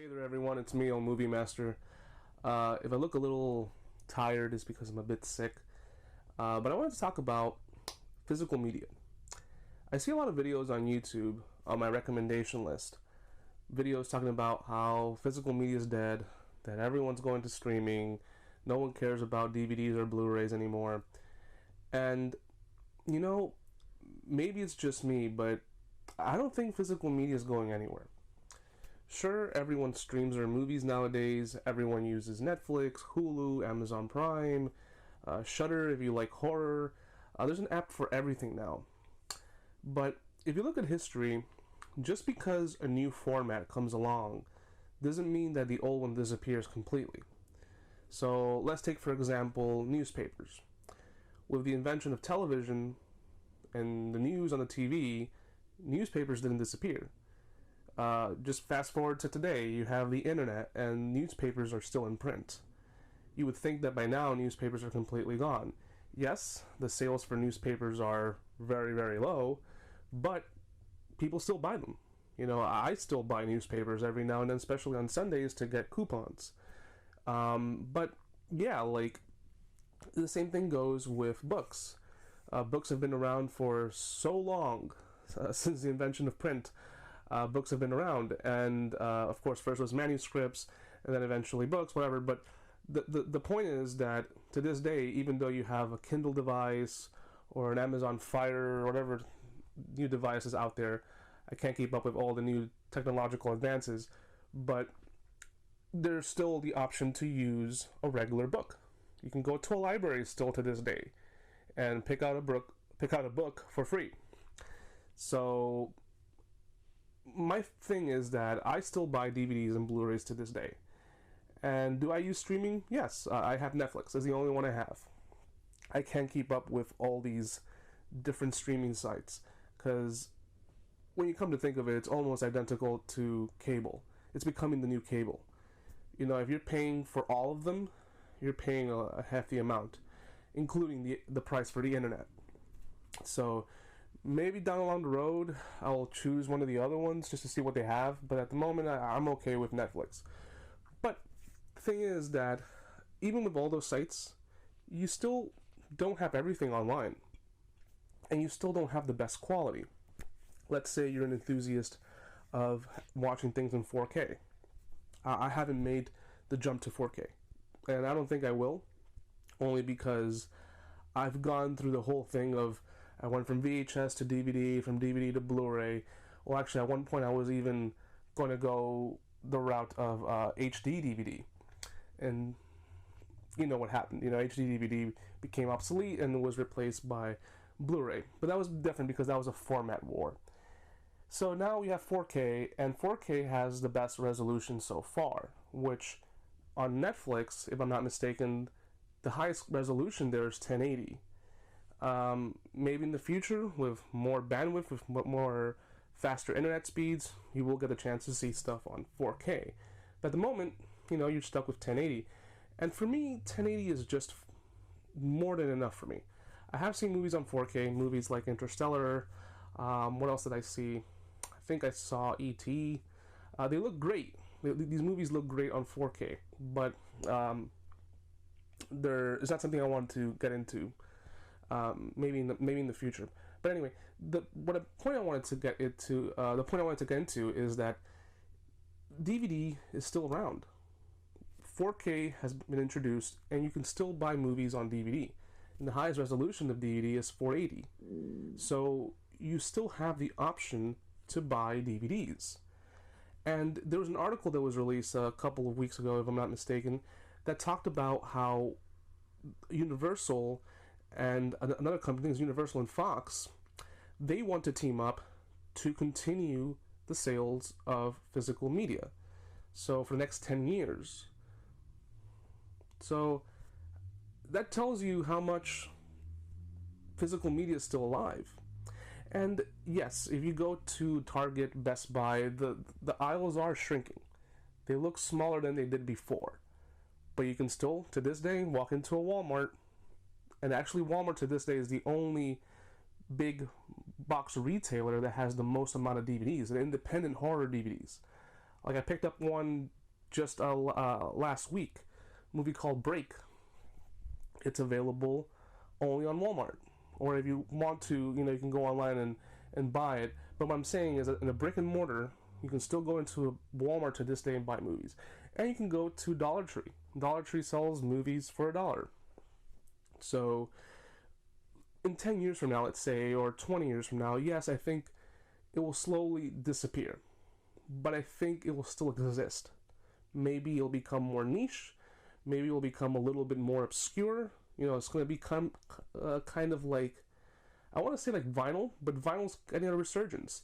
Hey there everyone, it's me, old Movie Master. If I look a little tired, it's because I'm a bit sick. But I wanted to talk about physical media. I see a lot of videos on YouTube on my recommendation list. Videos talking about how physical media is dead, that everyone's going to streaming, no one cares about DVDs or Blu-rays anymore. And, maybe it's just me, but I don't think physical media is going anywhere. Sure, everyone streams their movies nowadays. Everyone uses Netflix, Hulu, Amazon Prime, Shudder if you like horror. There's an app for everything now. But if you look at history, just because a new format comes along doesn't mean that the old one disappears completely. So let's take, for example, newspapers. With the invention of television and the news on the TV, newspapers didn't disappear. Just fast forward to today, you have the internet and newspapers are still in print. You would think that by now newspapers are completely gone. Yes, the sales for newspapers are very, very low, but people still buy them. I still buy newspapers every now and then, especially on Sundays, to get coupons. But yeah, the same thing goes with books. Books have been around for so long, since the invention of print. Books have been around, and of course first was manuscripts and then eventually books, whatever, but the point is that to this day, even though you have a Kindle device or an Amazon Fire or whatever new devices out there, I can't keep up with all the new technological advances, but there's still the option to use a regular book. You can go to a library still to this day and pick out a book for free. So my thing is that I still buy DVDs and Blu-rays to this day. And do I use streaming? Yes, I have Netflix. It's the only one I have. I can't keep up with all these different streaming sites because when you come to think of it, it's almost identical to cable. It's becoming the new cable. If you're paying for all of them, you're paying a hefty amount, including the price for the internet. So maybe down along the road, I'll choose one of the other ones just to see what they have. But at the moment, I'm okay with Netflix. But the thing is that even with all those sites, you still don't have everything online. And you still don't have the best quality. Let's say you're an enthusiast of watching things in 4K. I haven't made the jump to 4K. And I don't think I will. Only because I've gone through the whole thing of I went from VHS to DVD, from DVD to Blu-ray. Well, actually, at one point I was even going to go the route of HD DVD. And you know what happened. HD DVD became obsolete and was replaced by Blu-ray. But that was different because that was a format war. So now we have 4K, and 4K has the best resolution so far, which on Netflix, if I'm not mistaken, the highest resolution there is 1080. Maybe in the future, with more bandwidth, with more faster internet speeds, you will get a chance to see stuff on 4K. But at the moment, you're stuck with 1080. And for me, 1080 is just more than enough for me. I have seen movies on 4K, movies like Interstellar. What else did I see? I think I saw E.T. They look great. These movies look great on 4K, but it's not something I want to get into. Maybe in the future. But anyway, the point I wanted to get into is that DVD is still around. 4K has been introduced, and you can still buy movies on DVD. And the highest resolution of DVD is 480. So you still have the option to buy DVDs. And there was an article that was released a couple of weeks ago, if I'm not mistaken, that talked about how Universal and another company, Universal and Fox, they want to team up to continue the sales of physical media. So for the next 10 years. So that tells you how much physical media is still alive. And yes, if you go to Target, Best Buy, the aisles are shrinking. They look smaller than they did before. But you can still, to this day, walk into a Walmart. And actually, Walmart to this day is the only big box retailer that has the most amount of DVDs, the independent horror DVDs. Like I picked up one just last week, a movie called Break. It's available only on Walmart, or if you want to, you can go online and buy it. But what I'm saying is that in a brick and mortar, you can still go into a Walmart to this day and buy movies. And you can go to Dollar Tree. Dollar Tree sells movies for $1. So in 10 years from now, let's say, or 20 years from now, yes, I think it will slowly disappear. But I think it will still exist. Maybe it'll become more niche. Maybe it will become a little bit more obscure. It's going to become kind of like, I want to say like vinyl, but vinyl's getting a resurgence.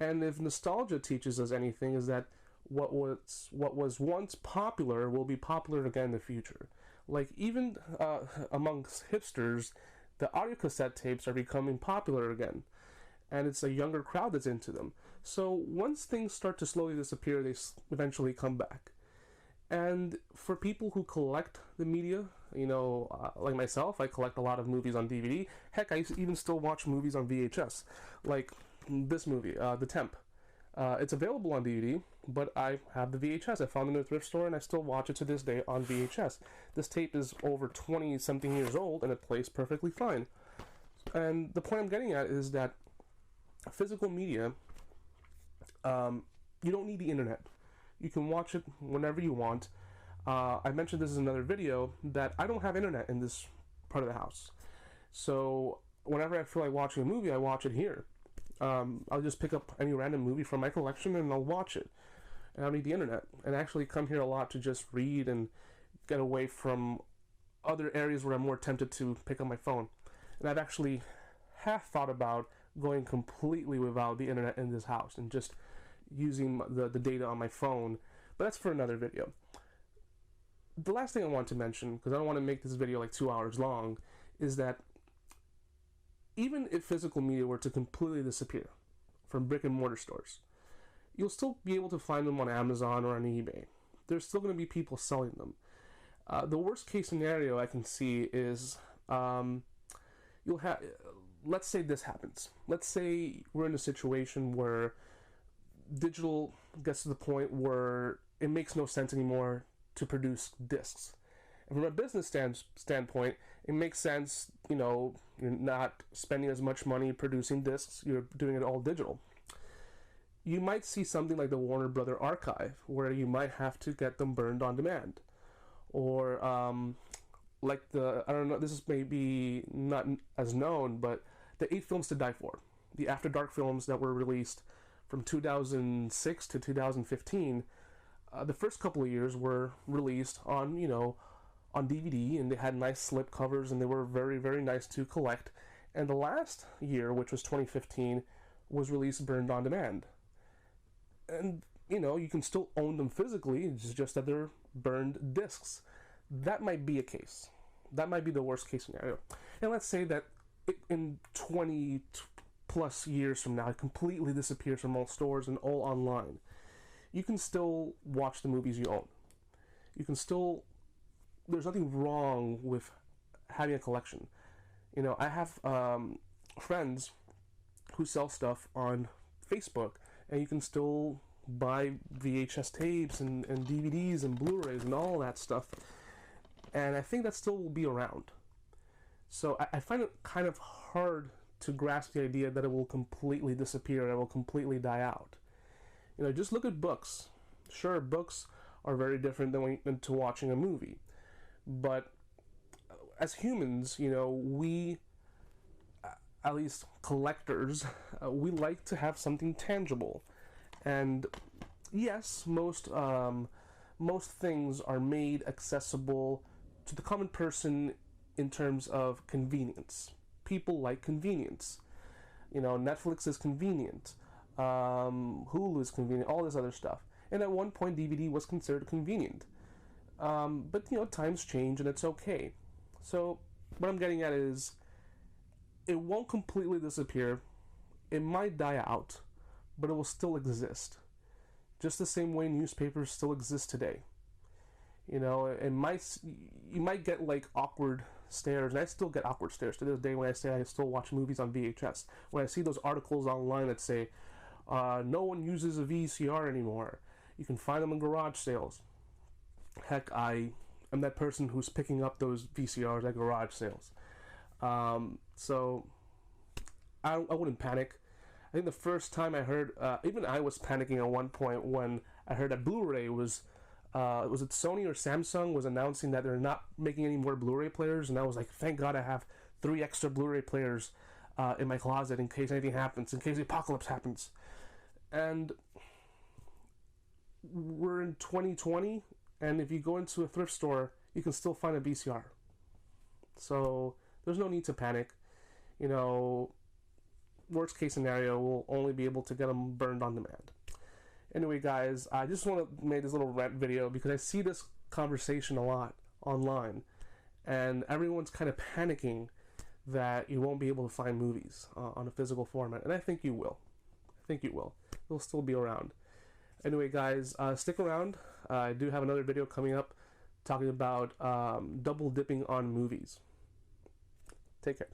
And if nostalgia teaches us anything, is that what was once popular will be popular again in the future. Like even amongst hipsters, the audio cassette tapes are becoming popular again, and it's a younger crowd that's into them. So once things start to slowly disappear, they eventually come back. And for people who collect the media, like myself, I collect a lot of movies on DVD. Heck, I even still watch movies on VHS. Like this movie, The Temp. It's available on DVD, but I have the VHS. I found it in a thrift store, and I still watch it to this day on VHS. This tape is over 20-something years old, and it plays perfectly fine. And the point I'm getting at is that physical media, you don't need the internet. You can watch it whenever you want. I mentioned this in another video that I don't have internet in this part of the house. So whenever I feel like watching a movie, I watch it here. I'll just pick up any random movie from my collection and I'll watch it. And I don't need the internet. And I actually come here a lot to just read and get away from other areas where I'm more tempted to pick up my phone. And I've actually half thought about going completely without the internet in this house and just using the data on my phone, but that's for another video. The last thing I want to mention, because I don't want to make this video like 2 hours long, is that even if physical media were to completely disappear from brick and mortar stores, you'll still be able to find them on Amazon or on eBay. There's still going to be people selling them. The worst case scenario I can see is you'll have, let's say this happens. Let's say we're in a situation where digital gets to the point where it makes no sense anymore to produce discs. And from a business standpoint, it makes sense, you're not spending as much money producing discs, you're doing it all digital. You might see something like the Warner Brother Archive, where you might have to get them burned on demand. Or like I don't know, this is maybe not as known, but the 8 Films to Die For, the After Dark films that were released from 2006 to 2015, the first couple of years were released on, on DVD, and they had nice slip covers, and they were very, very nice to collect. And the last year, which was 2015, was released burned on demand. And, you can still own them physically, it's just that they're burned discs. That might be a case. That might be the worst case scenario. And let's say that in 20 plus years from now, it completely disappears from all stores and all online. You can still watch the movies you own. You can still, there's nothing wrong with having a collection. I have friends who sell stuff on Facebook, and you can still buy VHS tapes and DVDs and Blu-rays and all that stuff. And I think that still will be around. So I find it kind of hard to grasp the idea that it will completely disappear, it will completely die out. Just look at books. Sure, books are very different than to watching a movie. But as humans, we, at least collectors, we like to have something tangible. And yes, most things are made accessible to the common person in terms of convenience. People like convenience. Netflix is convenient. Hulu is convenient. All this other stuff. And at one point, DVD was considered convenient. But times change, and it's okay. So what I'm getting at is, it won't completely disappear. It might die out, but it will still exist. Just the same way newspapers still exist today. You might get like awkward stares, and I still get awkward stares to this day when I say I still watch movies on VHS. When I see those articles online that say, no one uses a VCR anymore. You can find them in garage sales. Heck, I am that person who's picking up those VCRs at garage sales. So I wouldn't panic. I think the first time I heard, even I was panicking at one point when I heard that Blu-ray was it Sony or Samsung was announcing that they're not making any more Blu-ray players, and I was like, thank God I have 3 extra Blu-ray players in my closet in case anything happens, in case the apocalypse happens. And we're in 2020, and if you go into a thrift store, you can still find a VCR. So there's no need to panic. You know, worst case scenario, we'll only be able to get them burned on demand. Anyway, guys, I just want to make this little rant video because I see this conversation a lot online, and everyone's kind of panicking that you won't be able to find movies on a physical format, and I think you will. I think you will. They'll still be around. Anyway, guys, stick around. I do have another video coming up talking about double dipping on movies. Take care.